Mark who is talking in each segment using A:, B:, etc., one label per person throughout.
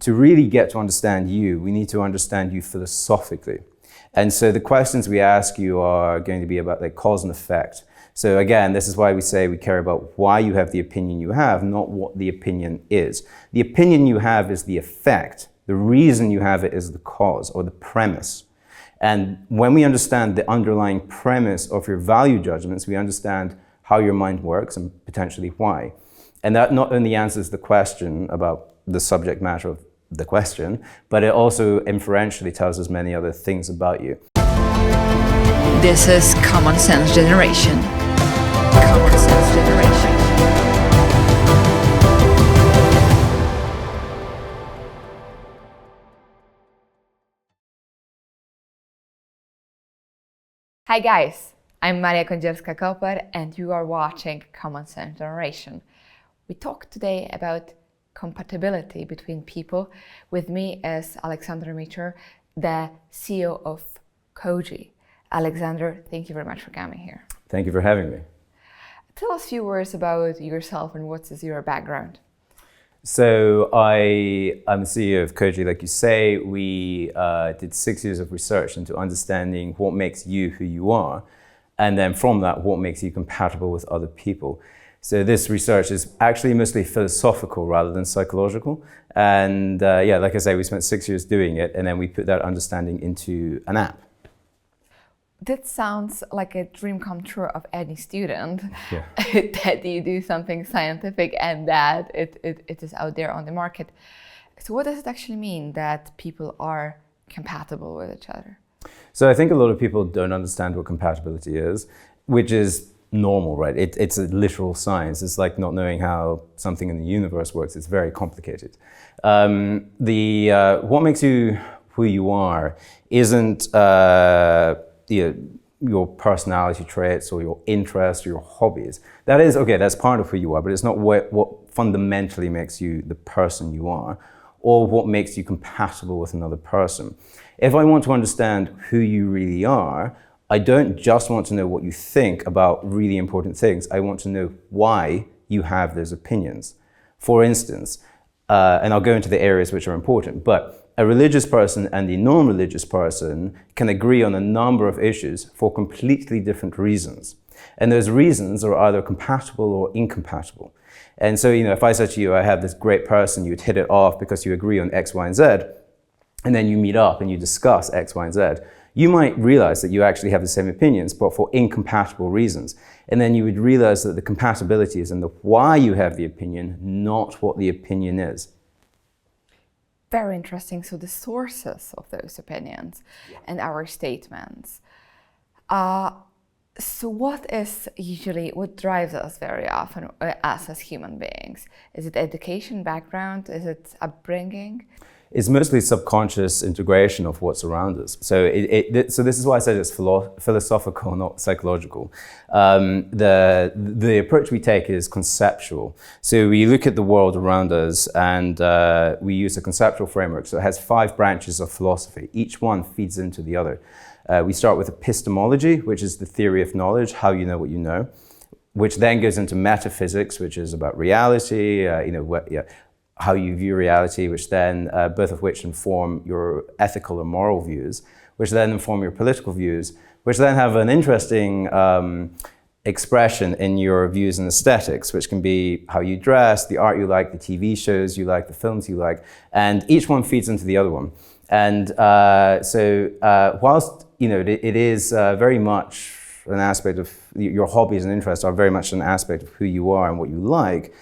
A: to really get to understand you, we need to understand you philosophically. And so the questions we ask you are going to be about like cause and effect. So again, this is why we say we care about why you have the opinion you have, not what the opinion is. The opinion you have is the effect. The reason you have it is the cause or the premise. And when we understand the underlying premise of your value judgments, we understand how your mind works and potentially why. And that not only answers the question about the subject matter of the question, but it also inferentially tells us many other things about you.
B: This is Common Sense Generation. Common Sense Generation. Hi guys, I'm Kądzielska-Koper and you are watching Common Sense Generation. We talk today about compatibility between people. With me is Alexander Micher, the CEO of KOIJI. Alexander, thank you very much for coming here.
A: Thank you for having me.
B: Tell us a few words about yourself and what is your background.
A: So I'm the CEO of KOIJI, like you say. We did 6 years of research into understanding what makes you who you are, and then from that, what makes you compatible with other people. So this research is actually mostly philosophical rather than psychological. And yeah, like I say, we spent 6 years doing it, and then we put that understanding into an app.
B: That sounds like a dream come true of any student,
A: Yeah.
B: that you do something scientific and that it is out there on the market. So what does it actually mean that people are compatible with each other?
A: So I think a lot of people don't understand what compatibility is, which is normal, right? It's a literal science. It's like not knowing how something in the universe works. It's very complicated. What makes you who you are isn't your personality traits or your interests or your hobbies. That is, okay, that's part of who you are, but it's not what fundamentally makes you the person you are or what makes you compatible with another person. If I want to understand who you really are, I don't just want to know what you think about really important things. I want to know why you have those opinions. For instance, and I'll go into the areas which are important, but a religious person and a non-religious person can agree on a number of issues for completely different reasons. And those reasons are either compatible or incompatible. And so, if I said to you, I have this great person, you'd hit it off because you agree on X, Y, and Z, and then you meet up and you discuss X, Y, and Z, you might realize that you actually have the same opinions, but for incompatible reasons. And then you would realize that the compatibility is in the why you have the opinion, not what the opinion is.
B: Very interesting. So the sources of those opinions and our statements. So what drives us very often, us as human beings? Is it education, background? Is it upbringing?
A: It's mostly subconscious integration of what's around us. So so this is why I said it's philosophical, not psychological. The approach we take is conceptual. So we look at the world around us and we use a conceptual framework. So it has 5 branches of philosophy. Each one feeds into the other. We start with epistemology, which is the theory of knowledge, how you know what you know, which then goes into metaphysics, which is about reality, how you view reality, which then, both of which inform your ethical or moral views, which then inform your political views, which then have an interesting expression in your views and aesthetics, which can be how you dress, the art you like, the TV shows you like, the films you like, and each one feeds into the other one. And whilst it is very much an aspect of your hobbies and interests are very much an aspect of who you are and what you like,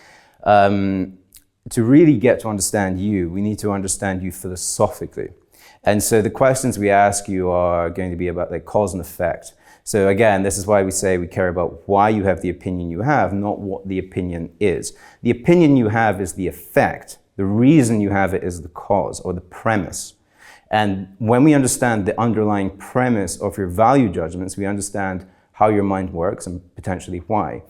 A: to really get to understand you, we need to understand you philosophically. And so the questions we ask you are going to be about like cause and effect. So again, this is why we say we care about why you have the opinion you have, not what the opinion is. The opinion you have is the effect. The reason you have it is the cause or the premise. And when we understand the underlying premise of your value judgments, we understand how your mind works and potentially why.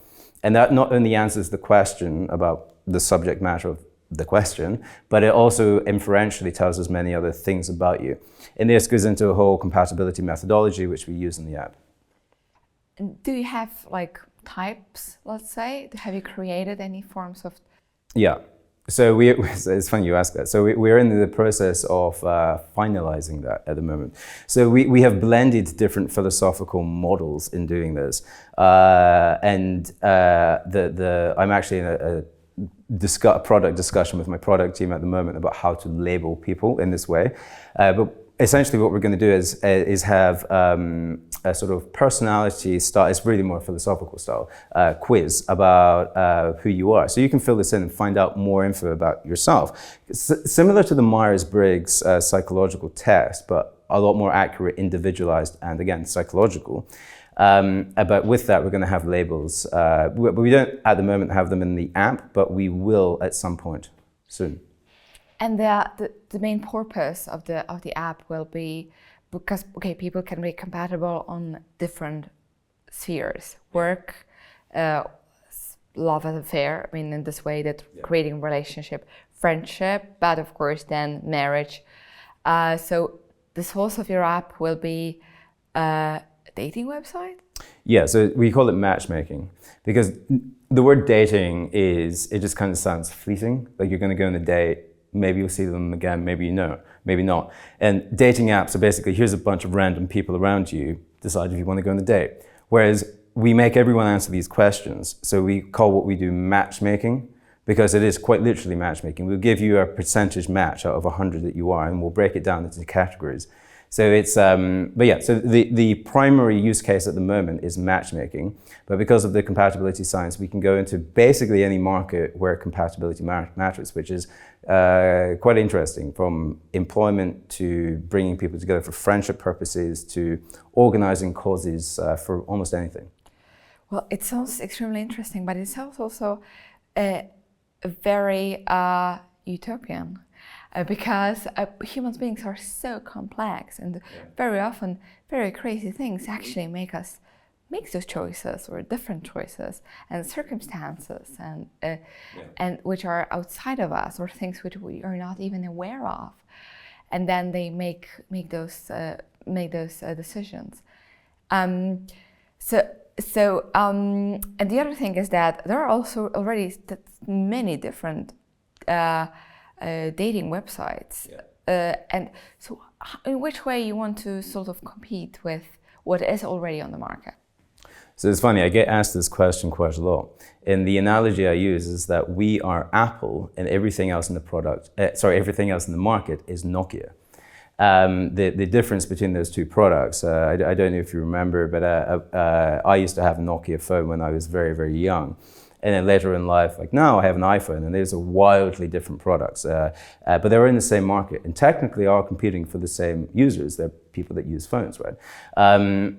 A: And that not only answers the question about the subject matter of the question, but it also inferentially tells us many other things about you. And this goes into a whole compatibility methodology, which we use in the app.
B: Do you have like types, let's say? Have you created any forms of?
A: Yeah. So it's funny you ask that. So we're in the process of finalizing that at the moment. So we have blended different philosophical models in doing this. I'm actually in a product discussion with my product team at the moment about how to label people in this way. But essentially what we're going to do is have a sort of personality style, it's really more philosophical style, quiz about who you are. So you can fill this in and find out more info about yourself. Similar to the Myers-Briggs psychological test, but a lot more accurate, individualized, and again, psychological. But with that, we're going to have labels. We don't at the moment have them in the app, but we will at some point soon.
B: And the main purpose of the app will be because people can be compatible on different spheres, work, love and affair. I mean, in this way that creating relationship, friendship, but of course then marriage. So the source of your app will be a dating website?
A: Yeah, so we call it matchmaking because the word dating it just kind of sounds fleeting. Like you're going to go on a date, maybe you'll see them again, maybe you know, maybe not. And dating apps are basically, here's a bunch of random people around you, decide if you want to go on a date. Whereas we make everyone answer these questions. So we call what we do matchmaking because it is quite literally matchmaking. We'll give you a percentage match out of 100 that you are and we'll break it down into categories. So it's, so the primary use case at the moment is matchmaking, but because of the compatibility science, we can go into basically any market where compatibility matters, which is quite interesting, from employment to bringing people together for friendship purposes to organizing causes for almost anything.
B: Well, it sounds extremely interesting, but it sounds also very utopian. Because human beings are so complex and very often very crazy things actually make us make those choices or different choices and circumstances and which are outside of us or things which we are not even aware of, and then they make those decisions. And the other thing is that there are also already many different dating websites, and so in which way you want to sort of compete with what is already on the market?
A: So it's funny, I get asked this question quite a lot, and the analogy I use is that we are Apple and everything else in the everything else in the market is Nokia. The difference between those two products, I don't know if you remember, but I used to have a Nokia phone when I was very, very young. And then later in life, like now I have an iPhone, and those are wildly different products, but they're in the same market and technically are competing for the same users. They're people that use phones, right?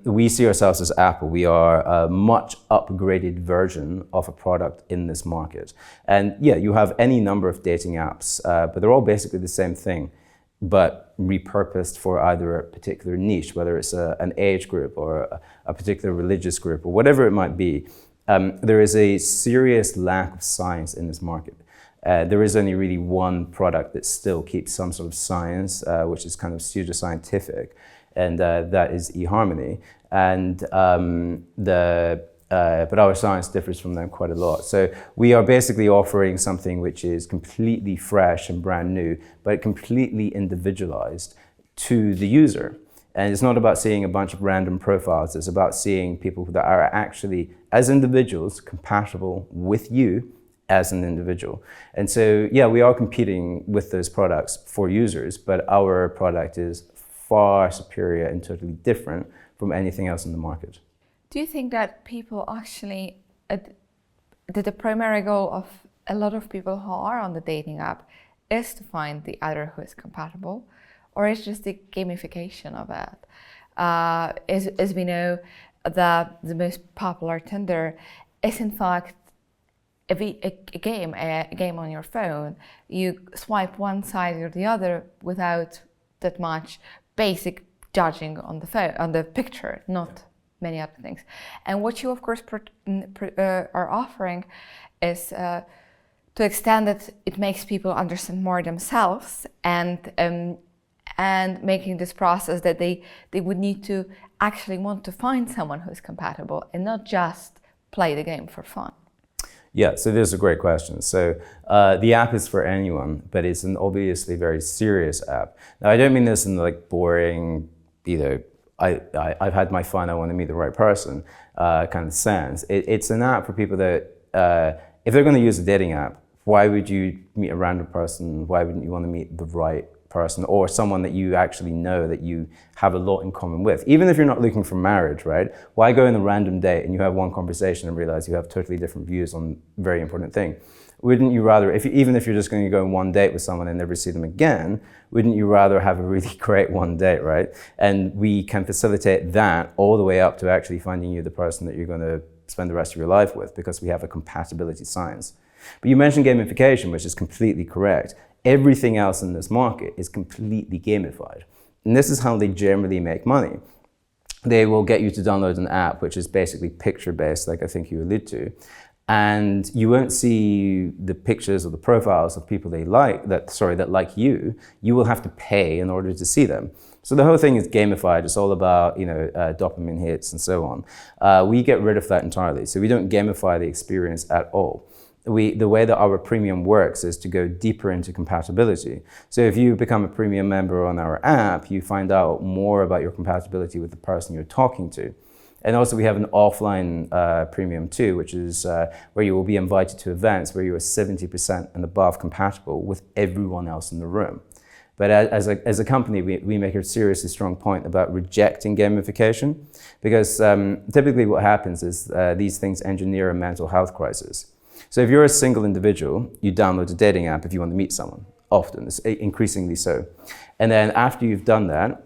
A: We see ourselves as Apple. We are a much upgraded version of a product in this market. And yeah, you have any number of dating apps, but they're all basically the same thing, but repurposed for either a particular niche, whether it's an age group or a particular religious group or whatever it might be. There is a serious lack of science in this market. There is only really one product that still keeps some sort of science, which is kind of pseudoscientific, and that is eHarmony. And but our science differs from them quite a lot. So we are basically offering something which is completely fresh and brand new, but completely individualized to the user. And it's not about seeing a bunch of random profiles, it's about seeing people that are actually, as individuals, compatible with you as an individual. And so, yeah, we are competing with those products for users, but our product is far superior and totally different from anything else in the market.
B: Do you think that people actually, that the primary goal of a lot of people who are on the dating app is to find the other who is compatible? Or is just the gamification of it? As we know, the most popular Tinder is in fact a game on your phone. You swipe one side or the other without that much basic judging on the picture, not many other things. And what you of course are offering is to extend that it makes people understand more themselves and making this process that they would need to actually want to find someone who's compatible and not just play the game for fun.
A: Yeah, so this is a great question. So the app is for anyone, but it's an obviously very serious app. Now, I don't mean this in like boring, I've had my fun, I want to meet the right person kind of sense. It's an app for people that, if they're going to use a dating app, why would you meet a random person? Why wouldn't you want to meet the right person or someone that you actually know that you have a lot in common with? Even if you're not looking for marriage, right? Why go on a random date and you have one conversation and realize you have totally different views on a very important thing? Wouldn't you rather, even if you're just going to go on one date with someone and never see them again, wouldn't you rather have a really great one date, right? And we can facilitate that all the way up to actually finding you the person that you're going to spend the rest of your life with, because we have a compatibility science. But you mentioned gamification, which is completely correct. Everything else in this market is completely gamified. And this is how they generally make money. They will get you to download an app, which is basically picture-based, like I think you allude to. And you won't see the pictures or the profiles of people that like you. You will have to pay in order to see them. So the whole thing is gamified. It's all about, dopamine hits and so on. We get rid of that entirely. So we don't gamify the experience at all. The way that our premium works is to go deeper into compatibility. So if you become a premium member on our app, you find out more about your compatibility with the person you're talking to. And also we have an offline premium too, which is where you will be invited to events where you are 70% and above compatible with everyone else in the room. But as a company, we make a seriously strong point about rejecting gamification, because typically what happens is these things engineer a mental health crisis. So if you're a single individual, you download a dating app if you want to meet someone, often, it's increasingly so. And then after you've done that,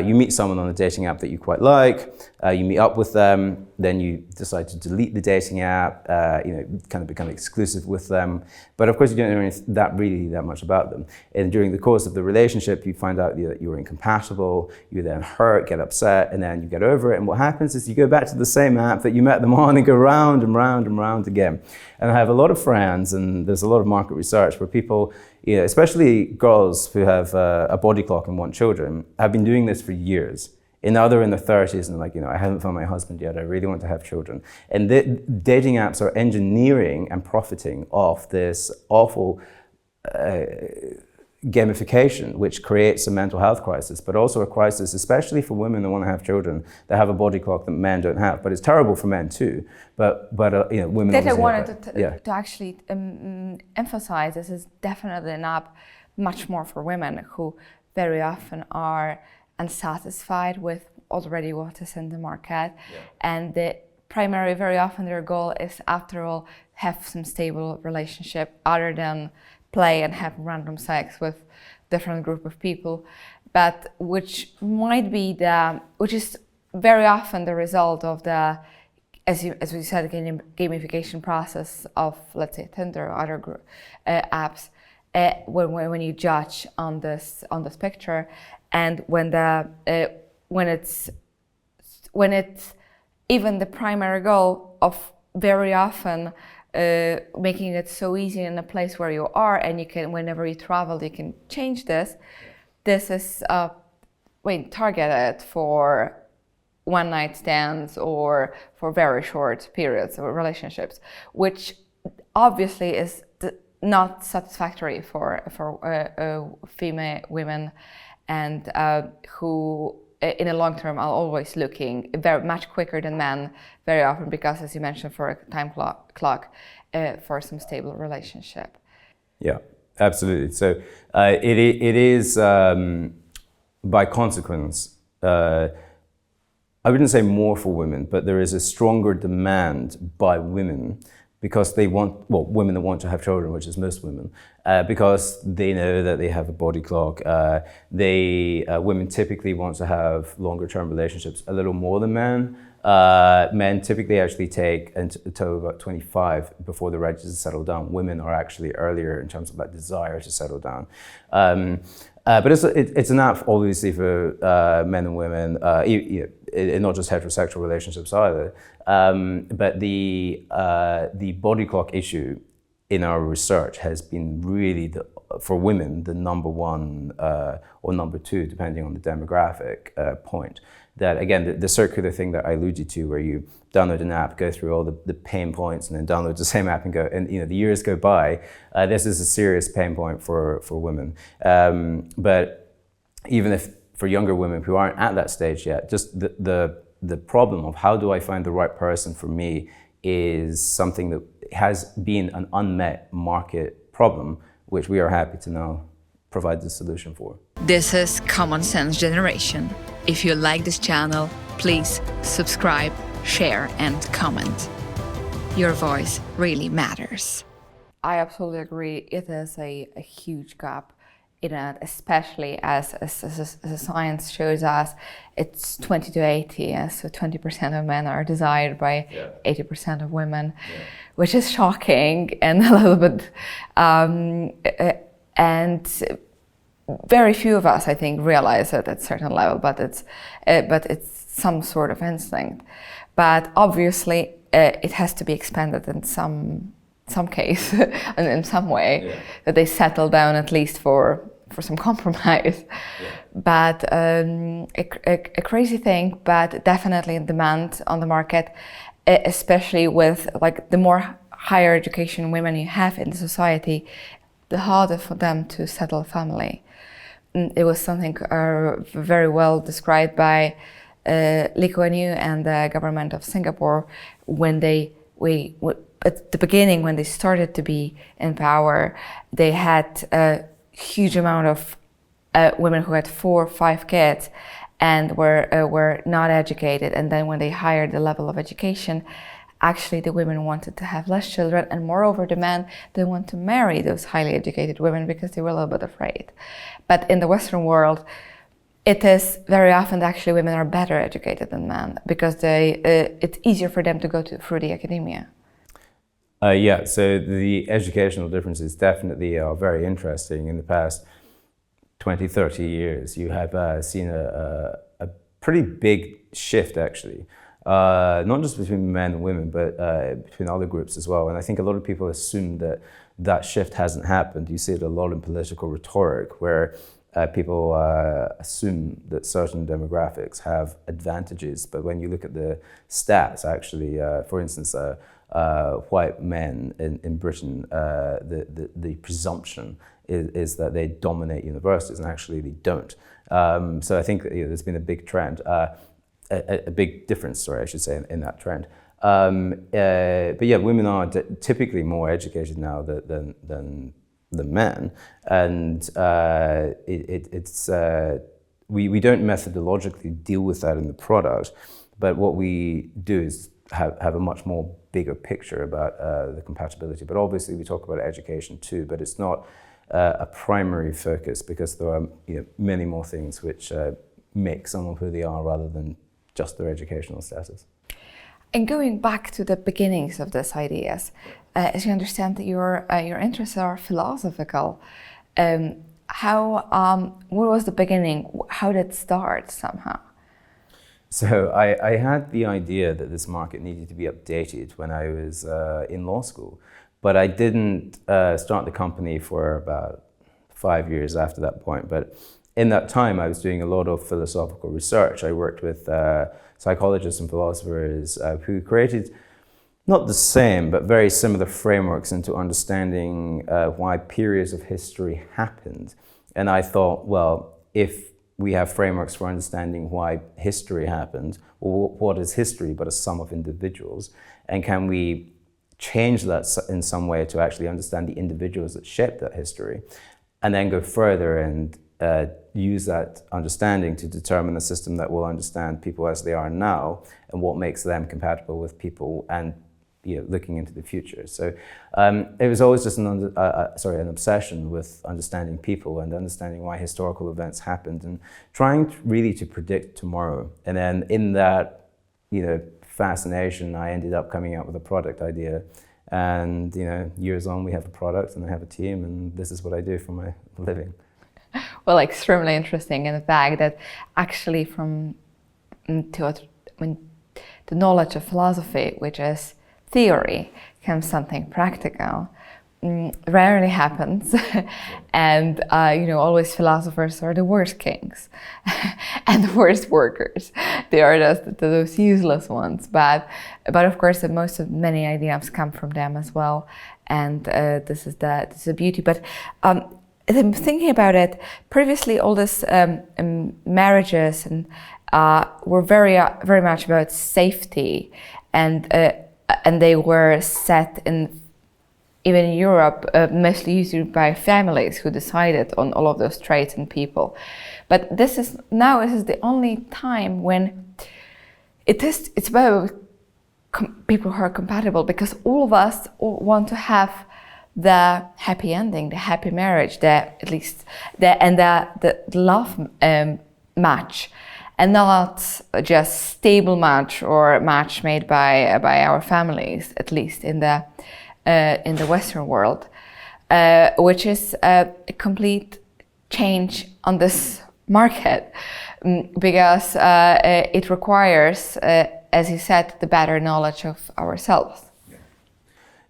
A: you meet someone on a dating app that you quite like, you meet up with them, then you decide to delete the dating app, kind of become exclusive with them. But of course you don't know that much about them. And during the course of the relationship, you find out that you're incompatible, you then hurt, get upset, and then you get over it. And what happens is you go back to the same app that you met them on and go round and round and round again. And I have a lot of friends, and there's a lot of market research where people, especially girls who have a body clock and want children, have been doing this for years. And now they're in their 30s and like, I haven't found my husband yet, I really want to have children. And the dating apps are engineering and profiting off this awful gamification, which creates a mental health crisis, but also a crisis, especially for women that want to have children, that have a body clock that men don't have. But it's terrible for men too. But women.
B: That I wanted to actually emphasize. This is definitely an app much more for women who very often are unsatisfied with already what is in the market, and very often their goal is, after all, have some stable relationship other than play and have random sex with different group of people, but which is very often the result of the, as we said, gamification process of, let's say, Tinder or other apps. When you judge on this picture, and when it's even the primary goal of very often making it so easy in a place where you are, and you can, whenever you travel, you can change this. This is targeted for one night stands or for very short periods of relationships, which obviously is not satisfactory for female women, and who in the long term are always looking very much quicker than men, very often, because, as you mentioned, for a time clock for some stable relationship.
A: Yeah, absolutely. So it is by consequence, I wouldn't say more for women, but there is a stronger demand by women, because they want, women that want to have children, which is most women, because they know that they have a body clock. Women typically want to have longer term relationships a little more than men. Men typically actually take until about 25 before they're ready to settle down. Women are actually earlier in terms of that desire to settle down. But it's an app, obviously, for men and women, not just heterosexual relationships either. But the body clock issue in our research has been really for women, the number one or number two, depending on the demographic point. That again, the circular thing that I alluded to, where you download an app, go through all the pain points, and then download the same app and go, and the years go by. This is a serious pain point for women. But even if for younger women who aren't at that stage yet, just the problem of how do I find the right person for me is something that has been an unmet market problem, which we are happy to now provide the solution for.
B: This is Common Sense Generation. If you like this channel, please subscribe, share, and comment. Your voice really matters. I absolutely agree. It is a huge gap in it, especially as the science shows us it's 20 to 80, so 20% of men are desired by 80% of women, which is shocking and a little bit, and very few of us, I think, realize it at a certain level, but it's some sort of instinct. But obviously, it has to be expanded in some case, and in some way, that they settle down at least for some compromise. But a crazy thing, but definitely in demand on the market, especially with like the more higher education women you have in the society, the harder for them to settle a family. It was something very well described by Lee Kuan Yew and the government of Singapore when at the beginning, when they started to be in power, they had a huge amount of women who had 4 or 5 kids and were not educated. And then when they hired the level of education, actually the women wanted to have less children, and moreover the men didn't want to marry those highly educated women because they were a little bit afraid. But in the Western world, it is very often that actually women are better educated than men because it's easier for them to go through the academia.
A: So the educational differences definitely are very interesting. In the past 20, 30 years, you have seen a pretty big shift, actually. Not just between men and women, but between other groups as well. And I think a lot of people assume that shift hasn't happened. You see it a lot in political rhetoric, where people assume that certain demographics have advantages. But when you look at the stats, actually, for instance, white men in Britain, the presumption is that they dominate universities, and actually they don't. So I think that, there's been a big trend. A big difference, I should say, in that trend. But yeah, women are typically more educated now than men, and we don't methodologically deal with that in the product, but what we do is have a much more bigger picture about the compatibility. But obviously we talk about education too, but it's not a primary focus because there are many more things which make someone who they are rather than just their educational status.
B: And going back to the beginnings of these ideas, as you understand that your interests are philosophical, what was the beginning? How did it start somehow?
A: So I had the idea that this market needed to be updated when I was in law school, but I didn't start the company for about 5 years after that point. But in that time, I was doing a lot of philosophical research. I worked with psychologists and philosophers who created not the same, but very similar frameworks into understanding why periods of history happened. And I thought, well, if we have frameworks for understanding why history happened, well, what is history but a sum of individuals? And can we change that in some way to actually understand the individuals that shaped that history? And then go further and use that understanding to determine a system that will understand people as they are now and what makes them compatible with people and looking into the future. So it was always just an obsession with understanding people and understanding why historical events happened and trying really to predict tomorrow. And then in that fascination, I ended up coming out with a product idea. And years on, we have a product and I have a team, and this is what I do for my living.
B: Well, extremely interesting, and the fact that actually the knowledge of philosophy, which is theory, becomes something practical. rarely happens, and always philosophers are the worst kings and the worst workers. They are just those useless ones. But of course, many ideas come from them as well, and this is the beauty. But I'm thinking about it. Previously, all this marriages and were very much about safety, and they were set in. Even in Europe, mostly usually by families who decided on all of those traits in people. But this is the only time when it's about people who are compatible, because all of us want to have the happy ending, the happy marriage, the love match, and not just stable match or match made by our families, at least in the Western world, which is a complete change on this market, because it requires, as you said, the better knowledge of ourselves.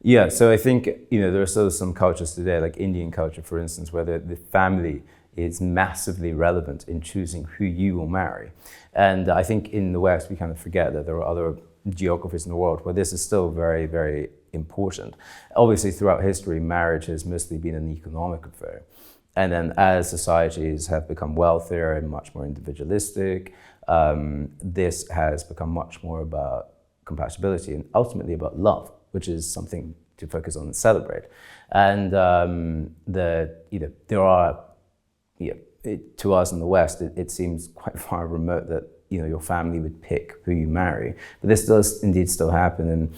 A: Yeah, so I think there are still some cultures today, like Indian culture, for instance, where the family is massively relevant in choosing who you will marry. And I think in the West we kind of forget that there are other geographies in the world where this is still very, very important. Obviously, throughout history, marriage has mostly been an economic affair. And then as societies have become wealthier and much more individualistic, this has become much more about compatibility and ultimately about love, which is something to focus on and celebrate. And there are, to us in the West, it seems quite far remote that your family would pick who you marry. But this does indeed still happen. And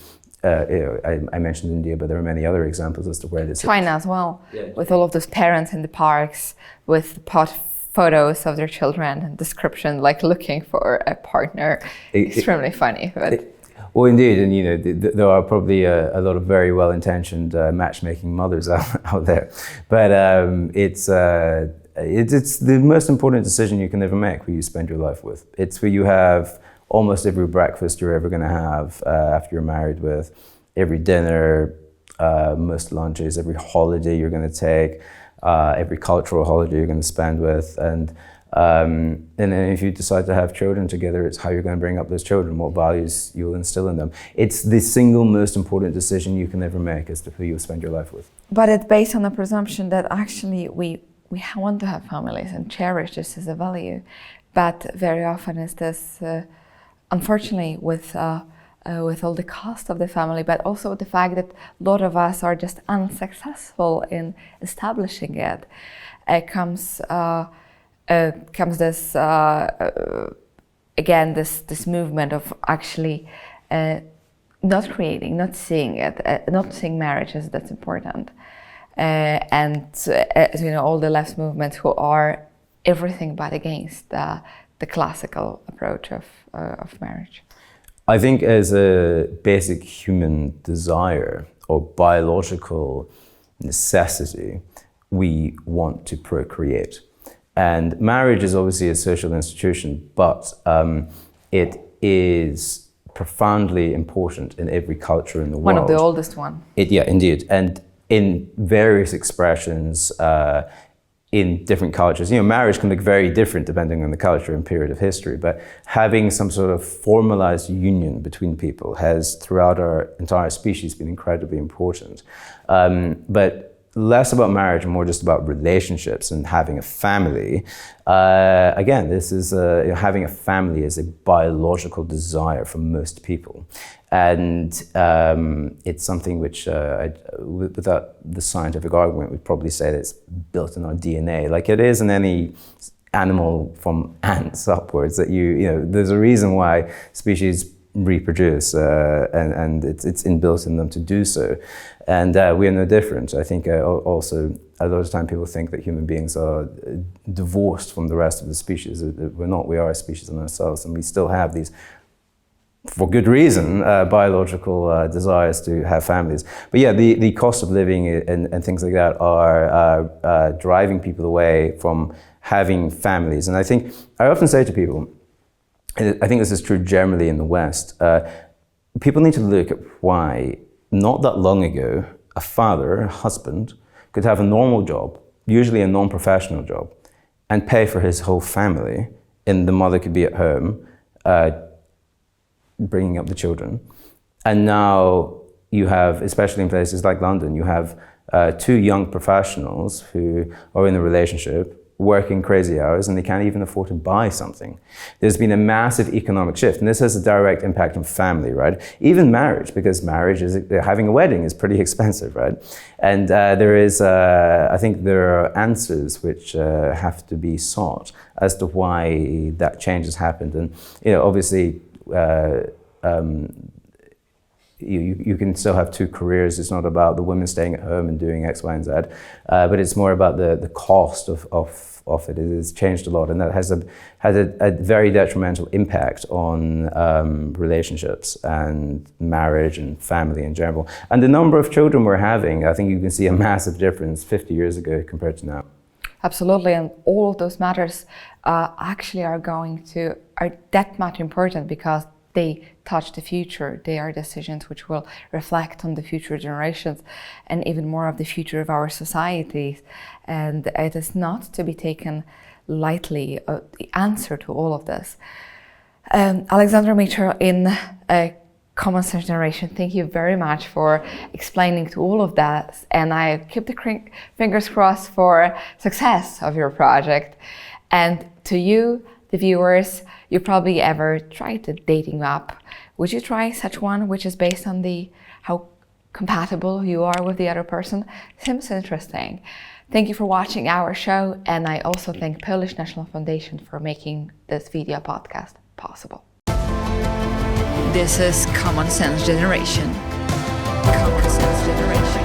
A: I mentioned India, but there are many other examples as to where this
B: China as well, with all of those parents in the parks with photos of their children and description, like looking for a partner. Extremely funny.
A: Well, indeed, and there are probably a lot of very well-intentioned matchmaking mothers out there, but it's the most important decision you can ever make, who you spend your life with. It's who you have almost every breakfast you're ever going to have after you're married with, every dinner, most lunches, every holiday you're going to take, every cultural holiday you're going to spend with, and then if you decide to have children together, it's how you're going to bring up those children, what values you'll instill in them. It's the single most important decision you can ever make as to who you'll spend your life with.
B: But it's based on the presumption that actually we want to have families and cherish this as a value. But very often is this, unfortunately, with all the cost of the family, but also the fact that a lot of us are just unsuccessful in establishing it, comes this again this movement of actually not creating, not seeing it, not seeing marriage as that's important, and as all the left movements who are everything but against the classical approach of marriage.
A: I think as a basic human desire or biological necessity, we want to procreate. And marriage is obviously a social institution, but it is profoundly important in every culture in the world.
B: One of the oldest one.
A: Yeah, indeed. And in various expressions in different cultures. Marriage can look very different depending on the culture and period of history, but having some sort of formalized union between people has, throughout our entire species, been incredibly important. But less about marriage and more just about relationships and having a family. Again, this is having a family is a biological desire for most people. And it's something which, without the scientific argument, we'd probably say that it's built in our DNA, like it is in any animal from ants upwards, that there's a reason why species reproduce, and it's inbuilt in them to do so. And we are no different. I think also a lot of time people think that human beings are divorced from the rest of the species. We're not. We are a species in ourselves, and we still have these, for good reason, biological desires to have families. But yeah, the cost of living and things like that are driving people away from having families. And I often say to people, I think this is true generally in the West, people need to look at why, not that long ago, a father, a husband, could have a normal job, usually a non-professional job, and pay for his whole family, and the mother could be at home bringing up the children. And now you have, especially in places like London, you have 2 young professionals who are in a relationship, working crazy hours, and they can't even afford to buy something. There's been a massive economic shift, and this has a direct impact on family, right? Even marriage, because marriage is, having a wedding is pretty expensive, right? And there is, I think there are answers which have to be sought as to why that change has happened. And, obviously, you can still have 2 careers. It's not about the women staying at home and doing X, Y, and Z, but it's more about the cost of it. It has changed a lot, and that has a very detrimental impact on relationships and marriage and family in general. And the number of children we're having, I think you can see a massive difference 50 years ago compared to now.
B: Absolutely, and all of those matters actually are that much important because they touch the future. They are decisions which will reflect on the future generations and even more of the future of our societies. And it is not to be taken lightly, the answer to all of this. Alexandra Mitchell in Common Sense Generation, thank you very much for explaining to all of that. And I keep the fingers crossed for success of your project. And to you, the viewers, you probably ever tried a dating app. Would you try such one which is based on how compatible you are with the other person? Seems interesting. Thank you for watching our show, and I also thank Polish National Foundation for making this video podcast possible. This is Common Sense Generation. Common Sense Generation.